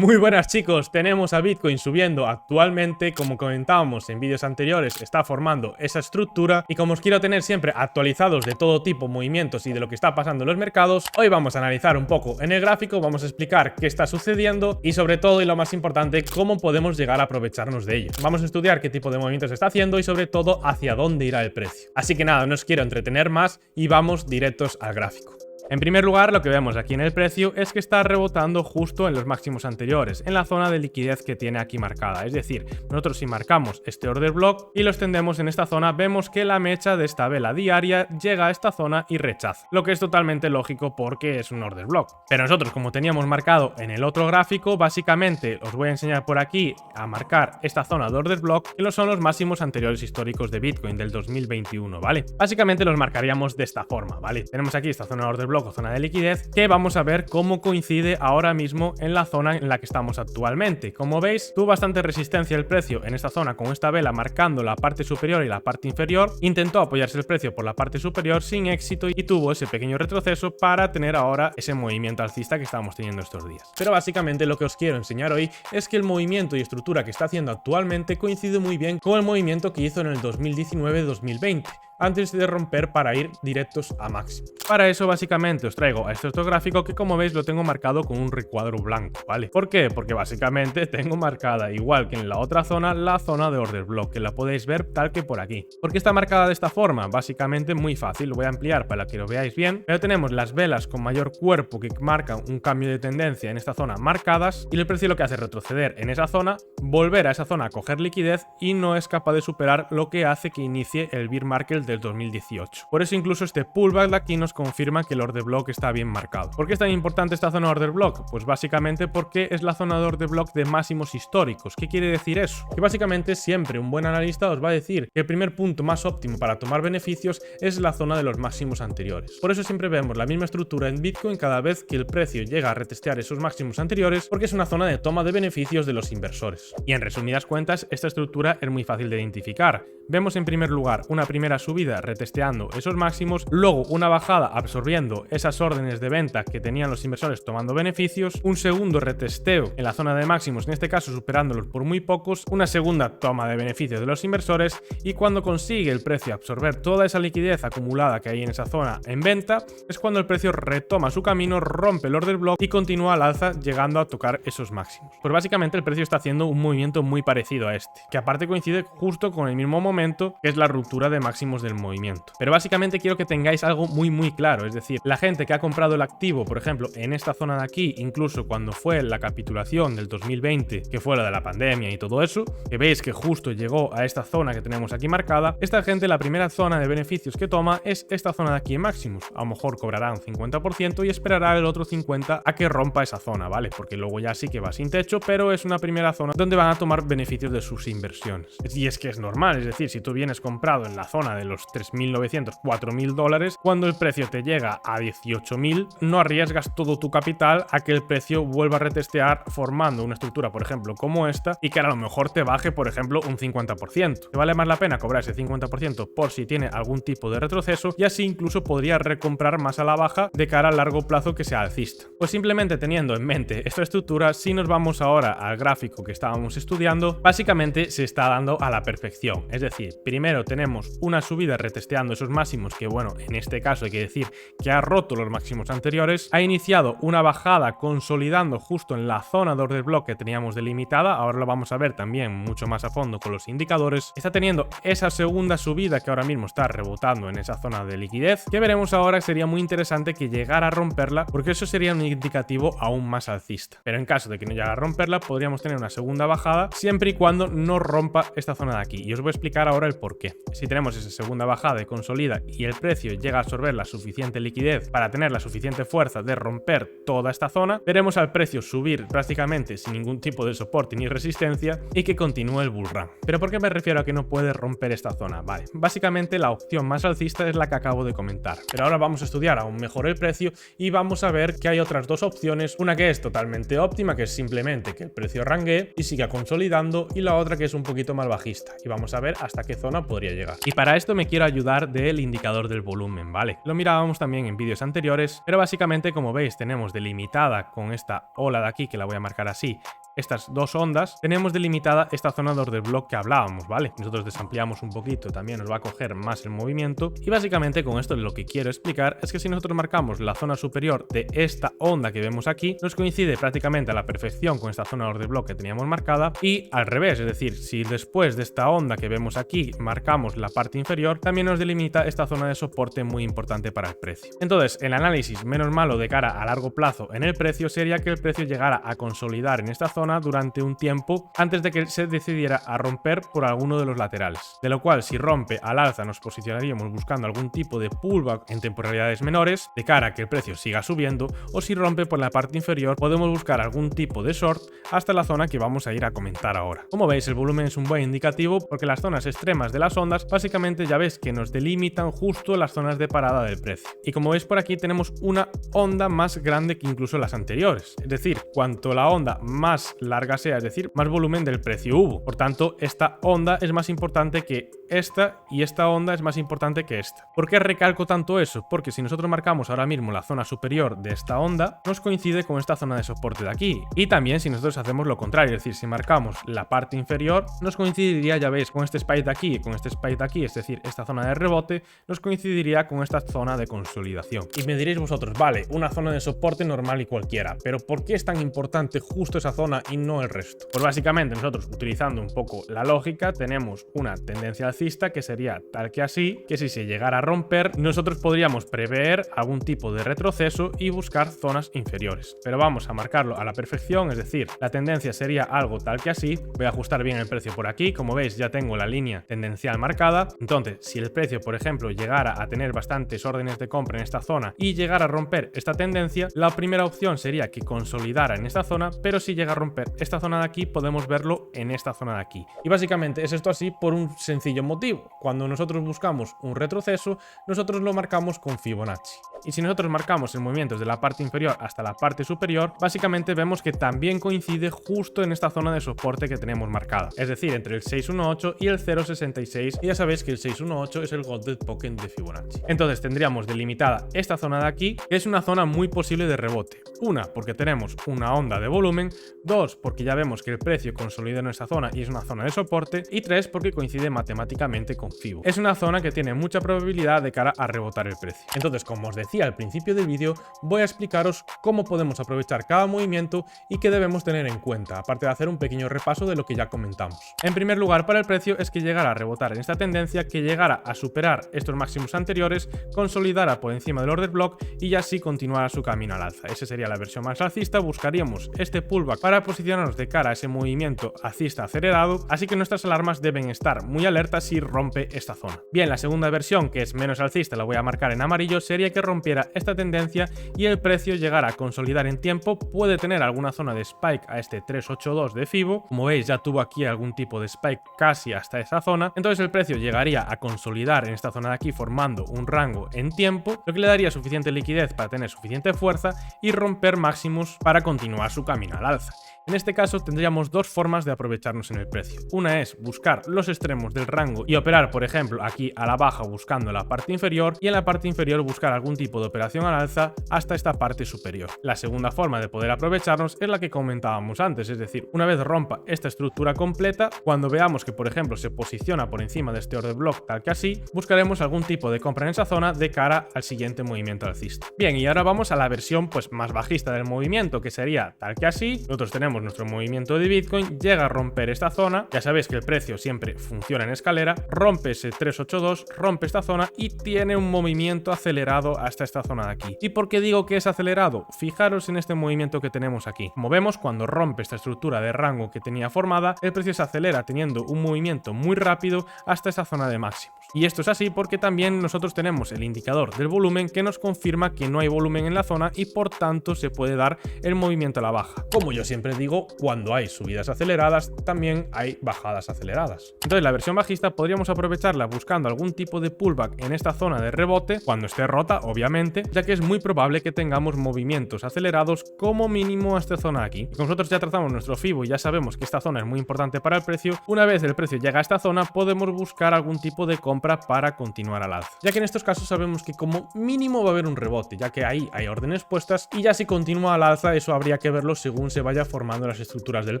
Muy buenas chicos, tenemos a Bitcoin subiendo actualmente, como comentábamos en vídeos anteriores, está formando esa estructura y como os quiero tener siempre actualizados de todo tipo, movimientos y de lo que está pasando en los mercados, hoy vamos a analizar un poco en el gráfico, vamos a explicar qué está sucediendo y sobre todo y lo más importante, cómo podemos llegar a aprovecharnos de ello. Vamos a estudiar qué tipo de movimientos está haciendo y sobre todo hacia dónde irá el precio. Así que nada, no os quiero entretener más y vamos directos al gráfico. En primer lugar, lo que vemos aquí en el precio es que está rebotando justo en los máximos anteriores, en la zona de liquidez que tiene aquí marcada. Es decir, nosotros si marcamos este order block y lo extendemos en esta zona, vemos que la mecha de esta vela diaria llega a esta zona y rechaza, lo que es totalmente lógico porque es un order block. Pero nosotros, como teníamos marcado en el otro gráfico, básicamente os voy a enseñar por aquí a marcar esta zona de order block, que son los máximos anteriores históricos de Bitcoin del 2021, ¿vale? Básicamente los marcaríamos de esta forma, ¿vale? Tenemos aquí esta zona de order block o zona de liquidez, que vamos a ver cómo coincide ahora mismo en la zona en la que estamos actualmente. Como veis, tuvo bastante resistencia el precio en esta zona con esta vela marcando la parte superior y la parte inferior. Intentó apoyarse el precio por la parte superior sin éxito y tuvo ese pequeño retroceso para tener ahora ese movimiento alcista que estamos teniendo estos días. Pero básicamente lo que os quiero enseñar hoy es que el movimiento y estructura que está haciendo actualmente coincide muy bien con el movimiento que hizo en el 2019-2020. Antes de romper para ir directos a máximo. Para eso básicamente os traigo a este otro gráfico que como veis lo tengo marcado con un recuadro blanco, ¿vale? ¿Por qué? Porque básicamente tengo marcada igual que en la otra zona, la zona de order block, que la podéis ver tal que por aquí. ¿Por qué está marcada de esta forma? Básicamente muy fácil, lo voy a ampliar para que lo veáis bien, pero tenemos las velas con mayor cuerpo que marcan un cambio de tendencia en esta zona marcadas y el precio lo que hace es retroceder en esa zona, volver a esa zona a coger liquidez y no es capaz de superar lo que hace que inicie el bear market del 2018. Por eso incluso este pullback de aquí nos confirma que el order block está bien marcado. ¿Por qué es tan importante esta zona de order block? Pues básicamente porque es la zona de order block de máximos históricos. ¿Qué quiere decir eso? Que básicamente siempre un buen analista os va a decir que el primer punto más óptimo para tomar beneficios es la zona de los máximos anteriores. Por eso siempre vemos la misma estructura en Bitcoin cada vez que el precio llega a retestear esos máximos anteriores, porque es una zona de toma de beneficios de los inversores. Y en resumidas cuentas, esta estructura es muy fácil de identificar. Vemos en primer lugar una primera subida retesteando esos máximos, luego una bajada absorbiendo esas órdenes de venta que tenían los inversores tomando beneficios, un segundo retesteo en la zona de máximos, en este caso superándolos por muy pocos, una segunda toma de beneficios de los inversores y cuando consigue el precio absorber toda esa liquidez acumulada que hay en esa zona en venta, es cuando el precio retoma su camino, rompe el order block y continúa al alza llegando a tocar esos máximos. Pues básicamente el precio está haciendo un movimiento muy parecido a este, que aparte coincide justo con el mismo momento que es la ruptura de máximos del movimiento. Pero básicamente quiero que tengáis algo muy claro, es decir, la gente que ha comprado el activo, por ejemplo, en esta zona de aquí, incluso cuando fue la capitulación del 2020, que fue la de la pandemia y todo eso, que veis que justo llegó a esta zona que tenemos aquí marcada, esta gente la primera zona de beneficios que toma es esta zona de aquí en máximos. A lo mejor cobrará un 50% y esperará el otro 50% a que rompa esa zona, ¿vale? Porque luego ya sí que va sin techo, pero es una primera zona donde van a tomar beneficios de sus inversiones. Y es que es normal, es decir, si tú vienes comprado en la zona de los 3.900, 4.000 dólares, cuando el precio te llega a 18.000, no arriesgas todo tu capital a que el precio vuelva a retestear formando una estructura, por ejemplo, como esta, y que a lo mejor te baje, por ejemplo, un 50%. Te vale más la pena cobrar ese 50% por si tiene algún tipo de retroceso y así incluso podría recomprar más a la baja de cara a largo plazo que sea alcista. Pues simplemente teniendo en mente esta estructura, si nos vamos ahora al gráfico que estábamos estudiando, básicamente se está dando a la perfección. Es decir, primero tenemos una subida retesteando esos máximos que, bueno, en este caso hay que decir que ha roto los máximos anteriores, ha iniciado una bajada consolidando justo en la zona de order block que teníamos delimitada, ahora lo vamos a ver también mucho más a fondo con los indicadores, está teniendo esa segunda subida que ahora mismo está rebotando en esa zona de liquidez, que veremos ahora. Sería muy interesante que llegara a romperla, porque eso sería un indicativo aún más alcista, pero en caso de que no llegara a romperla podríamos tener una segunda bajada siempre y cuando no rompa esta zona de aquí, y os voy a explicar ahora el por qué. Si tenemos esa segunda bajada y consolida y el precio llega a absorber la suficiente liquidez para tener la suficiente fuerza de romper toda esta zona, veremos al precio subir prácticamente sin ningún tipo de soporte ni resistencia y que continúe el bull run. ¿Pero por qué me refiero a que no puede romper esta zona? Vale, básicamente la opción más alcista es la que acabo de comentar, pero ahora vamos a estudiar aún mejor el precio y vamos a ver que hay otras dos opciones, una que es totalmente óptima, que es simplemente que el precio ranguee y siga consolidando, y la otra que es un poquito más bajista, y vamos a ver hasta qué zona podría llegar. Y para esto me quiero ayudar del indicador del volumen, ¿vale? Lo mirábamos también en vídeos anteriores, pero básicamente, como veis, tenemos delimitada con esta ola de aquí, que la voy a marcar así, estas dos ondas, tenemos delimitada esta zona de order block que hablábamos, ¿vale? Nosotros desampliamos un poquito, también nos va a coger más el movimiento, y básicamente con esto lo que quiero explicar es que si nosotros marcamos la zona superior de esta onda que vemos aquí, nos coincide prácticamente a la perfección con esta zona de order block que teníamos marcada, y al revés, es decir, si después de esta onda que vemos aquí marcamos la parte inferior, también nos delimita esta zona de soporte muy importante para el precio. Entonces, el análisis menos malo de cara a largo plazo en el precio sería que el precio llegara a consolidar en esta zona durante un tiempo antes de que se decidiera a romper por alguno de los laterales, de lo cual si rompe al alza nos posicionaríamos buscando algún tipo de pullback en temporalidades menores de cara a que el precio siga subiendo, o si rompe por la parte inferior podemos buscar algún tipo de short hasta la zona que vamos a ir a comentar ahora. Como veis, el volumen es un buen indicativo porque las zonas extremas de las ondas básicamente ya ves que nos delimitan justo las zonas de parada del precio, y como veis por aquí tenemos una onda más grande que incluso las anteriores, es decir, cuanto la onda más larga sea, es decir, más volumen del precio hubo. Por tanto, esta onda es más importante que esta y esta onda es más importante que esta. ¿Por qué recalco tanto eso? Porque si nosotros marcamos ahora mismo la zona superior de esta onda, nos coincide con esta zona de soporte de aquí. Y también si nosotros hacemos lo contrario, es decir, si marcamos la parte inferior, nos coincidiría, ya veis, con este spike de aquí y con este spike de aquí, es decir, esta zona de rebote, nos coincidiría con esta zona de consolidación. Y me diréis vosotros, vale, una zona de soporte normal y cualquiera, pero ¿por qué es tan importante justo esa zona y no el resto? Pues básicamente nosotros, utilizando un poco la lógica, tenemos una tendencia alcista que sería tal que así, que si se llegara a romper, nosotros podríamos prever algún tipo de retroceso y buscar zonas inferiores. Pero vamos a marcarlo a la perfección, es decir, la tendencia sería algo tal que así. Voy a ajustar bien el precio por aquí, como veis ya tengo la línea tendencial marcada. Entonces, si el precio, por ejemplo, llegara a tener bastantes órdenes de compra en esta zona y llegara a romper esta tendencia, la primera opción sería que consolidara en esta zona, pero si llega a romper esta zona de aquí, podemos verlo en esta zona de aquí. Y básicamente es esto así por un sencillo motivo. Cuando nosotros buscamos un retroceso, nosotros lo marcamos con Fibonacci. Y si nosotros marcamos el movimiento desde la parte inferior hasta la parte superior, básicamente vemos que también coincide justo en esta zona de soporte que tenemos marcada, es decir, entre el 618 y el 0.66, y ya sabéis que el 618 es el Golden Token de Fibonacci. Entonces tendríamos delimitada esta zona de aquí, que es una zona muy posible de rebote. Una, porque tenemos una onda de volumen; dos, porque ya vemos que el precio consolida en esta zona y es una zona de soporte; y tres, porque coincide matemáticamente con Fibo. Es una zona que tiene mucha probabilidad de cara a rebotar el precio. Entonces, como os decía al principio del vídeo, voy a explicaros cómo podemos aprovechar cada movimiento y qué debemos tener en cuenta, aparte de hacer un pequeño repaso de lo que ya comentamos. En primer lugar, para el precio es que llegara a rebotar en esta tendencia, que llegara a superar estos máximos anteriores, consolidara por encima del order block y ya así continuara su camino al alza. Esa sería la versión más alcista. Buscaríamos este pullback para posicionarnos de cara a ese movimiento alcista acelerado, así que nuestras alarmas deben estar muy alertas si rompe esta zona. Bien, la segunda versión, que es menos alcista, la voy a marcar en amarillo, sería que rompiera esta tendencia y el precio llegara a consolidar en tiempo. Puede tener alguna zona de spike a este 382 de Fibo, como veis ya tuvo aquí algún tipo de spike casi hasta esa zona, entonces el precio llegaría a consolidar en esta zona de aquí formando un rango en tiempo, lo que le daría suficiente liquidez para tener suficiente fuerza y romper máximos para continuar su camino al alza. En este caso tendríamos dos formas de aprovecharnos en el precio. Una es buscar los extremos del rango y operar, por ejemplo, aquí a la baja buscando la parte inferior, y en la parte inferior buscar algún tipo de operación al alza hasta esta parte superior. La segunda forma de poder aprovecharnos es la que comentábamos antes, es decir, una vez rompa esta estructura completa, cuando veamos que, por ejemplo, se posiciona por encima de este order block tal que así, buscaremos algún tipo de compra en esa zona de cara al siguiente movimiento alcista. Bien, y ahora vamos a la versión pues más bajista del movimiento, que sería tal que así. Nosotros tenemos nuestro movimiento de Bitcoin, llega a romper esta zona, ya sabéis que el precio siempre funciona en escalera, rompe ese 382, rompe esta zona y tiene un movimiento acelerado hasta esta zona de aquí. ¿Y por qué digo que es acelerado? Fijaros en este movimiento que tenemos aquí. Como vemos, cuando rompe esta estructura de rango que tenía formada, el precio se acelera teniendo un movimiento muy rápido hasta esa zona de máximos. Y esto es así porque también nosotros tenemos el indicador del volumen que nos confirma que no hay volumen en la zona y por tanto se puede dar el movimiento a la baja. Como yo siempre digo, digo, cuando hay subidas aceleradas, también hay bajadas aceleradas. Entonces la versión bajista podríamos aprovecharla buscando algún tipo de pullback en esta zona de rebote, cuando esté rota, obviamente, ya que es muy probable que tengamos movimientos acelerados como mínimo a esta zona aquí. Y como nosotros ya trazamos nuestro FIBO y ya sabemos que esta zona es muy importante para el precio, una vez el precio llega a esta zona, podemos buscar algún tipo de compra para continuar al alza. Ya que en estos casos sabemos que como mínimo va a haber un rebote, ya que ahí hay órdenes puestas y ya si continúa al alza, eso habría que verlo según se vaya formando las estructuras del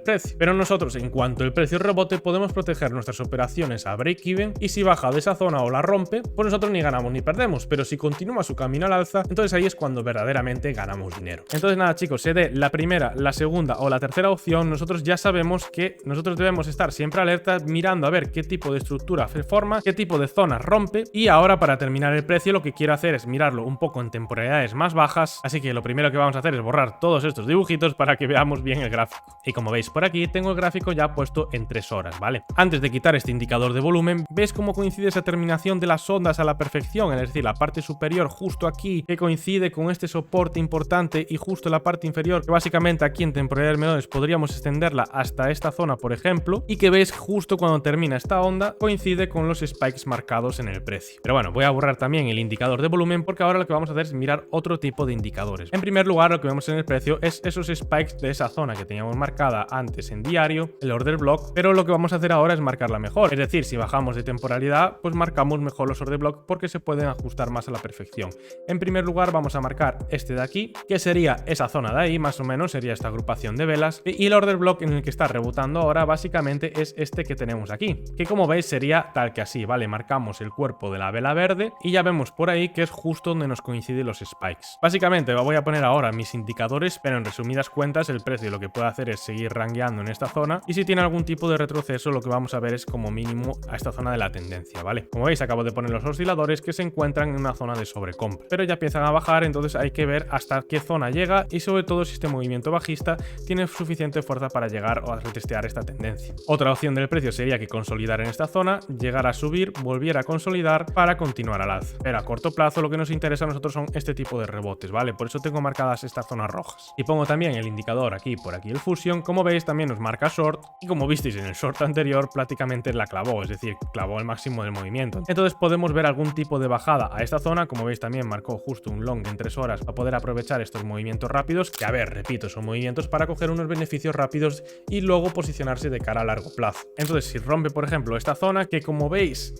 precio. Pero nosotros, en cuanto el precio rebote, podemos proteger nuestras operaciones a break-even y si baja de esa zona o la rompe, pues nosotros ni ganamos ni perdemos, pero si continúa su camino al alza, entonces ahí es cuando verdaderamente ganamos dinero. Entonces nada chicos, se dé la primera, la segunda o la tercera opción, nosotros ya sabemos que nosotros debemos estar siempre alerta mirando a ver qué tipo de estructura se forma, qué tipo de zonas rompe y ahora para terminar el precio lo que quiero hacer es mirarlo un poco en temporalidades más bajas, así que lo primero que vamos a hacer es borrar todos estos dibujitos para que veamos bien el gráfico. Y como veis por aquí tengo el gráfico ya puesto en 3 horas, ¿vale? Antes de quitar este indicador de volumen, ¿ves cómo coincide esa terminación de las ondas a la perfección? Es decir, la parte superior justo aquí que coincide con este soporte importante y justo la parte inferior que básicamente aquí en temporalidades menores podríamos extenderla hasta esta zona, por ejemplo, y que ves justo cuando termina esta onda coincide con los spikes marcados en el precio. Pero bueno, voy a borrar también el indicador de volumen porque ahora lo que vamos a hacer es mirar otro tipo de indicadores. En primer lugar, lo que vemos en el precio es esos spikes de esa zona que teníamos marcada antes en diario, el order block, pero lo que vamos a hacer ahora es marcarla mejor. Es decir, si bajamos de temporalidad, pues marcamos mejor los order block porque se pueden ajustar más a la perfección. En primer lugar, vamos a marcar este de aquí, que sería esa zona de ahí, más o menos, sería esta agrupación de velas, y el order block en el que está rebotando ahora básicamente es este que tenemos aquí, que como veis sería tal que así, ¿vale? Marcamos el cuerpo de la vela verde y ya vemos por ahí que es justo donde nos coinciden los spikes. Básicamente voy a poner ahora mis indicadores, pero en resumidas cuentas el precio lo que puede hacer es seguir rangueando en esta zona y si tiene algún tipo de retroceso lo que vamos a ver es como mínimo a esta zona de la tendencia, ¿vale? Como veis acabo de poner los osciladores que se encuentran en una zona de sobrecompra, pero ya empiezan a bajar, entonces hay que ver hasta qué zona llega y sobre todo si este movimiento bajista tiene suficiente fuerza para llegar o a retestear esta tendencia. Otra opción del precio sería que consolidar en esta zona, llegar a subir, volviera a consolidar para continuar al alza. Pero a corto plazo lo que nos interesa a nosotros son este tipo de rebotes, ¿vale? Por eso tengo marcadas estas zonas rojas. Y pongo también el indicador aquí, por aquí el Fusion, como veis también nos marca short y como visteis en el short anterior prácticamente la clavó, es decir, clavó el máximo del movimiento. Entonces podemos ver algún tipo de bajada a esta zona, como veis también marcó justo un long en 3 horas para poder aprovechar estos movimientos rápidos, que a ver, repito, son movimientos para coger unos beneficios rápidos y luego posicionarse de cara a largo plazo. Entonces si rompe por ejemplo esta zona que como veis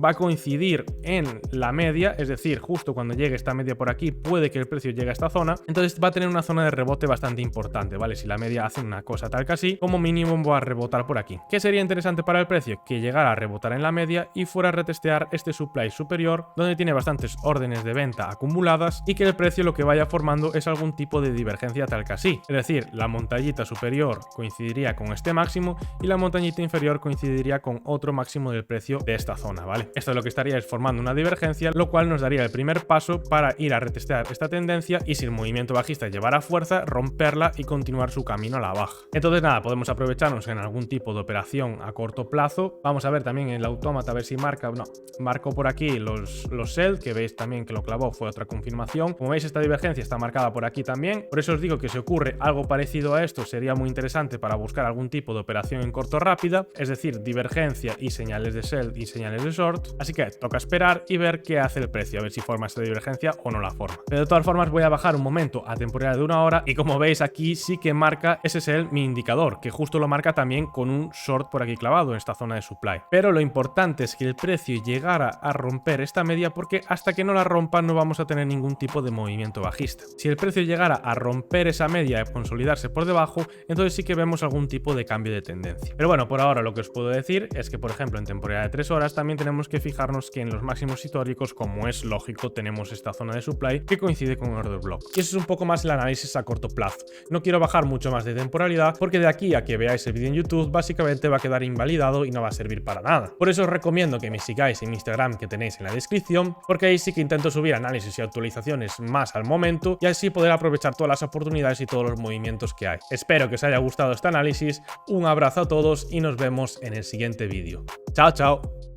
va a coincidir en la media, es decir, justo cuando llegue esta media por aquí puede que el precio llegue a esta zona, entonces va a tener una zona de rebote bastante importante, ¿vale? Si la media hace una cosa tal que así, como mínimo va a rebotar por aquí. ¿Qué sería interesante para el precio? Que llegara a rebotar en la media y fuera a retestear este supply superior donde tiene bastantes órdenes de venta acumuladas y que el precio lo que vaya formando es algún tipo de divergencia tal que así, es decir, la montañita superior coincidiría con este máximo y la montañita inferior coincidiría con otro máximo del precio de esta zona, ¿vale? Esto es lo que estaría es formando una divergencia, lo cual nos daría el primer paso para ir a retestear esta tendencia y si el movimiento bajista llevara fuerza, romperla y continuar su camino a la baja. Entonces nada, podemos aprovecharnos en algún tipo de operación a corto plazo. Vamos a ver también en el autómata a ver si marca, no, marcó por aquí los sell, que veis también que lo clavó, fue otra confirmación. Como veis esta divergencia está marcada por aquí también, por eso os digo que si ocurre algo parecido a esto sería muy interesante para buscar algún tipo de operación en corto rápida, es decir, divergencia y señales de sell y señales de short, así que toca esperar y ver qué hace el precio, a ver si forma esta divergencia o no la forma. Pero de todas formas voy a bajar un momento a temporada de 1 hora y como veis aquí sí que marca ese sell mi indicador, que justo lo marca también con un short por aquí clavado en esta zona de supply. Pero lo importante es que el precio llegara a romper esta media porque hasta que no la rompa no vamos a tener ningún tipo de movimiento bajista. Si el precio llegara a romper esa media y consolidarse por debajo, entonces sí que vemos algún tipo de cambio de tendencia. Pero bueno, por ahora lo que os puedo decir es que por ejemplo en temporada de 3 horas también tenemos que fijarnos que en los máximos históricos, como es lógico, tenemos esta zona de supply que coincide con el order block. Y eso es un poco más el análisis a corto plazo. No quiero bajar mucho más de temporalidad porque de aquí a que veáis el vídeo en YouTube básicamente va a quedar invalidado y no va a servir para nada. Por eso os recomiendo que me sigáis en Instagram que tenéis en la descripción, porque ahí sí que intento subir análisis y actualizaciones más al momento y así poder aprovechar todas las oportunidades y todos los movimientos que hay. Espero que os haya gustado este análisis, un abrazo a todos y nos vemos en el siguiente vídeo. Chao, chao.